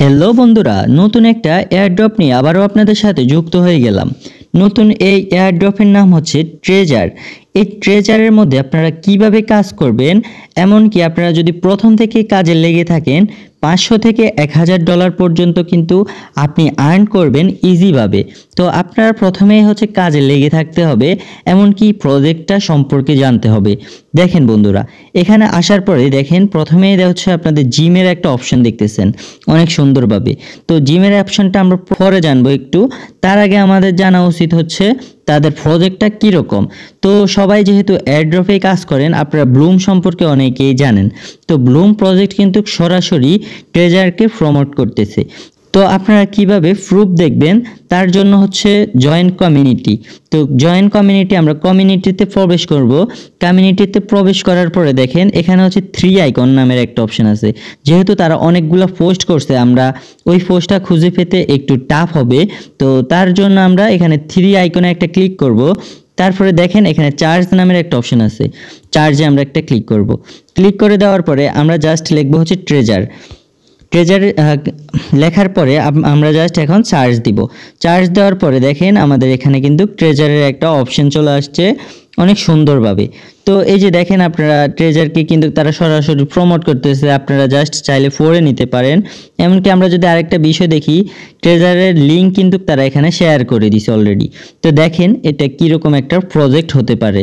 Hello বন্ধুরা, নতুন একটা এয়ারড্রপ নিয়ে আবারও আপনাদের সাথে যুক্ত হয়ে গেলাম। নতুন এই এয়ারড্রপের নাম হচ্ছে ট্রেজার। এই ট্রেজারের মধ্যে আপনারা কিভাবে কাজ করবেন, এমনকি আপনারা যদি প্রথম থেকে কাজে লেগে থাকেন 500 থেকে $1000 পর্যন্ত কিন্তু আপনি আর্ন করবেন ইজিভাবে। তো আপনারা প্রথমেই হচ্ছে কাজে লেগে থাকতে হবে, এমনকি প্রজেক্টটা সম্পর্কে জানতে হবে। দেখেন বন্ধুরা, এখানে আসার পরে দেখেন প্রথমেই হচ্ছে আপনাদের জিমের একটা অপশন দেখতেছেন অনেক সুন্দরভাবে। তো জিমের অপশনটা আমরা পরে জানবো একটু, তার আগে আমাদের জানা উচিত হচ্ছে তাদের প্রজেক্টটা কীরকম। তো সবাই যেহেতু এয়ারড্রপে কাজ করেন, আপনারা ব্লুম সম্পর্কে অনেকেই জানেন। তো ব্লুম প্রজেক্ট কিন্তু সরাসরি ট্রেজারকে প্রমোট করতেছে। তো আপনারা কিভাবে প্রুফ দেখবেন, তার জন্য হচ্ছে জয়েন কমিউনিটি। তো জয়েন কমিউনিটি, আমরা কমিউনিটিতে প্রবেশ করব। কমিউনিটিতে প্রবেশ করার পরে দেখেন এখানে হচ্ছে 3 আইকন নামের একটা অপশন আছে। যেহেতু তারা অনেকগুলো পোস্ট করছে, আমরা ওই পোস্টটা খুঁজে পেতে একটু টাফ হবে। তো তার জন্য আমরা এখানে 3 আইকনে একটা ক্লিক করব। তারপরে দেখেন এখানে চার্জ নামের একটা অপশন আছে, চার্জে আমরা একটা ক্লিক করব। ক্লিক করে দেওয়ার পরে আমরা জাস্ট লিখবো হচ্ছে ট্রেজার। ট্রেজার লেখার পরে আমরা জাস্ট এখন চার্জ দিব। চার্জ দেওয়ার পরে দেখেন আমাদের এখানে কিন্তু ট্রেজারের একটা অপশন চলে আসছে অনেক সুন্দরভাবে। তো এই যে দেখেন আপনারা ট্রেজারকে কিন্তু তারা সরাসরি প্রমোট করতেছে, আপনারা জাস্ট চাইলে পড়ে নিতে পারেন। এমনকি আমরা যদি আরেকটা বিষয় দেখি, ট্রেজারের লিঙ্ক কিন্তু তারা এখানে শেয়ার করে দিছে অলরেডি। তো দেখেন এটা কীরকম একটা প্রজেক্ট হতে পারে।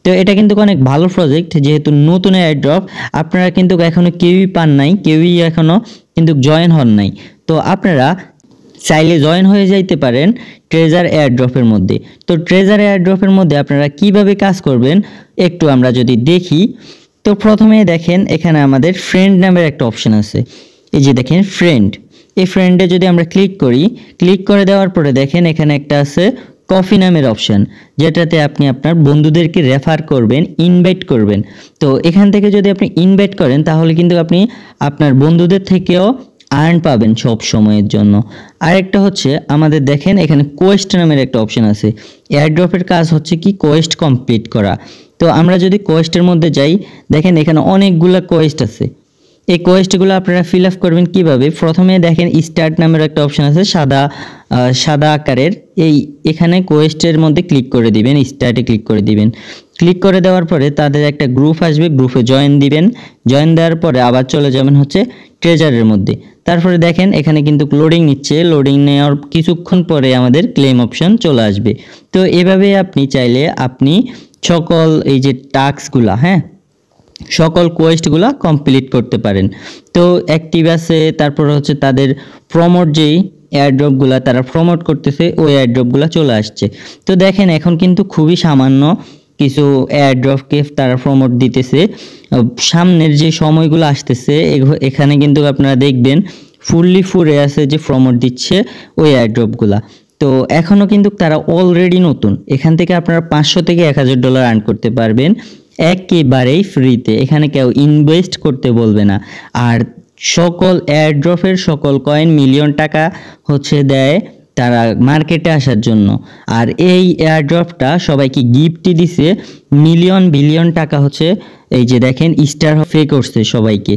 তো এটা কিন্তু অনেক ভালো প্রজেক্ট, যেহেতু নতুন এয়ারড্রপ, আপনারা কিন্তু এখনও কেউই পান নাই, কেউই এখনও কিন্তু জয়েন হন নাই। তো আপনারা চাইলে জয়েন হয়ে যাইতে পারেন ট্রেজার এয়ারড্রপের মধ্যে। তো ট্রেজার এয়ারড্রপের মধ্যে আপনারা কিভাবে কাজ করবেন একটু আমরা যদি দেখি, তো প্রথমে দেখেন এখানে আমাদের ফ্রেন্ড নামের একটা অপশন আছে। এই যে দেখেন ফ্রেন্ড, এই ফ্রেন্ডে যদি আমরা ক্লিক করি, ক্লিক করে দেওয়ার পরে দেখেন এখানে একটা আছে কফি নামের অপশন, যেটাতে আপনি আপনার বন্ধুদেরকে রেফার করবেন, ইনভাইট করবেন। তো এখান থেকে যদি আপনি ইনভাইট করেন, তাহলে কিন্তু আপনি আপনার বন্ধুদের থেকেও আর্ন পাবেন সব সময়ের জন্য। আরেকটা হচ্ছে আমাদের দেখেন এখানে কোয়েস্ট নামের একটা অপশন আছে। এয়ারড্রপের কাজ হচ্ছে কি কোয়েস্ট কমপ্লিট করা। তো আমরা যদি কোয়েস্টের মধ্যে যাই, দেখেন এখানে অনেকগুলো কোয়েস্ট আছে। এই কোয়েস্টগুলো আপনারা ফিল আপ করবেন কিভাবে, প্রথমে দেখেন স্টার্ট নামের একটা অপশন আছে সাদা আকারের। এখানে কোয়েস্টের মধ্যে ক্লিক করে দিবেন, স্টার্টে ক্লিক করে দিবেন। ক্লিক করে দেওয়ার পরে তাদের একটা গ্রুপ আসবে, গ্রুপে জয়েন দিবেন। জয়েন দেওয়ার পরে আবার চলে যাবেন হচ্ছে ট্রেজারের মধ্যে। তারপরে দেখেন এখানে কিন্তু লোডিং নিচ্ছে, লোডিং নেওয়ার কিছুক্ষণ পরে আমাদের ক্লেম অপশন চলে আসবে। তো এভাবে আপনি চাইলে আপনি সকল এই যে টাস্কগুলা, সকল কোয়েস্টগুলো কমপ্লিট করতে পারেন। তো অ্যাক্টিভ আছে, তারপর হচ্ছে তাদের প্রমোট যেই এয়ারড্রপগুলো তারা প্রমোট করতেছে, ওই এয়ারড্রপগুলো চলে আসছে। তো দেখেন এখন কিন্তু খুবই সামান্য কিছু এয়ারড্রপকে তারা প্রমোট দিতেছে। সামনের যে সময়গুলো আসতেছে এখানে কিন্তু আপনারা দেখবেন ফুললি ফুরে আছে যে প্রমোট দিচ্ছে ওই এয়ারড্রপগুলা। তো এখনও কিন্তু তারা অলরেডি নতুন, এখান থেকে আপনারা 500 থেকে $1000 আর্ন করতে পারবেন একেবারেই ফ্রিতে। এখানে কেউ ইনভেস্ট করতে বলবে না। আর সকল এয়ারড্রপের সকল কয়েন মিলিয়ন টাকা হচ্ছে দেয় তারা মার্কেটে আসার জন্য। আর এই এয়ারড্রপটা সবাইকে গিফটই দিছে মিলিয়ন বিলিয়ন টাকা হচ্ছে, এই যে দেখেন স্টার পে করছে সবাইকে।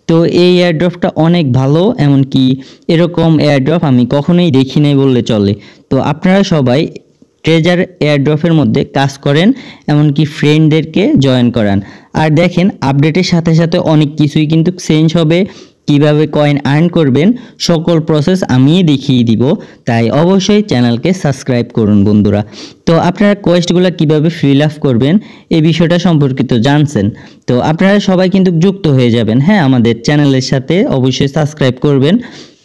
তো এই এয়ারড্রপটা অনেক ভালো, এমনকি এরকম এয়ারড্রপ আমি কখনোই দেখি নাই বললে চলে। তো আপনারা সবাই ট্রেজার এয়ারড্রপের মধ্যে কাজ করেন, এমনকি ফ্রেন্ডদেরকে জয়েন করান। আর দেখেন আপডেটের সাথে সাথে অনেক কিছুই কিন্তু চেঞ্জ হবে, কিভাবে কয়েন আর্ন করবেন সকল প্রসেস আমি দেখিয়ে দিব। তাই অবশ্যই চ্যানেলকে সাবস্ক্রাইব করুন বন্ধুরা। তো আপনারা কোয়েস্টগুলো কিভাবে ফিল আপ করবেন এই বিষয়টা সম্পর্কিত জানছেন। তো আপনারা সবাই কিন্তু যুক্ত হয়ে যাবেন আমাদের চ্যানেলের সাথে, অবশ্যই সাবস্ক্রাইব করবেন।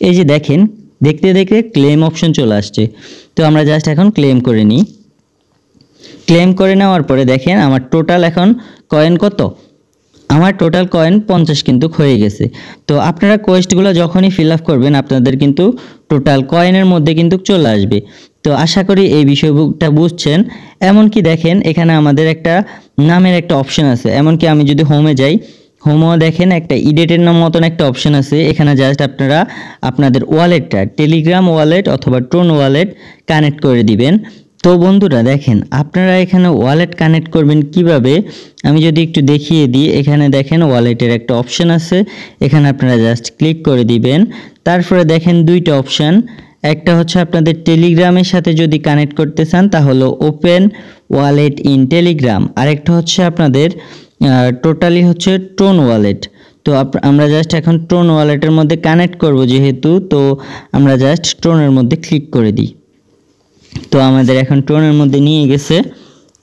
এই যে দেখেন দেখতে দেখতে ক্লেম অপশন চলে আসছে। তো আমরা জাস্ট এখন ক্লেম করে নিই। ক্লেম করে নেওয়ার পরে দেখেন আমার টোটাল এখন কয়েন কত, আমার টোটাল কয়েন 50 কিন্তু হয়ে গেছে। তো আপনারা কোয়েস্টগুলো যখনই ফিল আপ করবেন আপনাদের কিন্তু টোটাল কয়েনের মধ্যে কিন্তু চলে আসবে। তো আশা করি এই বিষয়টা বুঝছেন। এমনকি দেখেন এখানে আমাদের একটা নামের একটা অপশন আছে, এমনকি আমি যদি হোমে যাই, হোমও দেখেন একটা ইডিটের নাম মতন একটা অপশন আছে। এখানে জাস্ট আপনারা আপনাদের ওয়ালেটটা টেলিগ্রাম ওয়ালেট অথবা ট্রোন ওয়ালেট কানেক্ট করে দিবেন। তো তো বন্ধুরা দেখেন, আপনারা এখানে ওয়ালেট কানেক্ট করবেন কিভাবে আমি যদি একটু দেখিয়ে দিই। এখানে দেখেন ওয়ালেটের একটা অপশন আছে, এখানে আপনারা জাস্ট ক্লিক করে দিবেন। তারপরে দেখেন দুইটা অপশন, একটা হচ্ছে আপনাদের টেলিগ্রামের সাথে যদি কানেক্ট করতে চান তাহলে ওপেন ওয়ালেট ইন টেলিগ্রাম, আরেকটা হচ্ছে আপনাদের টোটালি হচ্ছে টোন ওয়ালেট। তো আমরা জাস্ট এখন টোন ওয়ালেটের মধ্যে কানেক্ট করব যেহেতু, তো আমরা জাস্ট টোনের মধ্যে ক্লিক করে দিই। তো আমাদের এখন টোনের মধ্যে নিয়ে গেছে।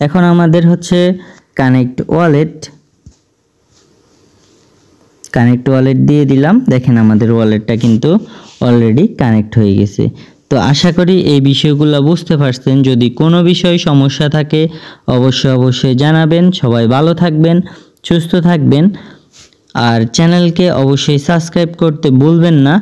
এখন আমাদের হচ্ছে কানেক্ট ওয়ালেট দিয়ে দিলাম। দেখেন আমাদের ওয়ালেটটা কিন্তু অলরেডি কানেক্ট হয়ে গেছে। তো আশা করি এই বিষয়গুলো বুঝতে পারছেন। যদি কোনো বিষয়ে সমস্যা থাকে অবশ্যই জানাবেন। সবাই ভালো থাকবেন, সুস্থ থাকবেন, আর চ্যানেলকে অবশ্যই সাবস্ক্রাইব করতে ভুলবেন না।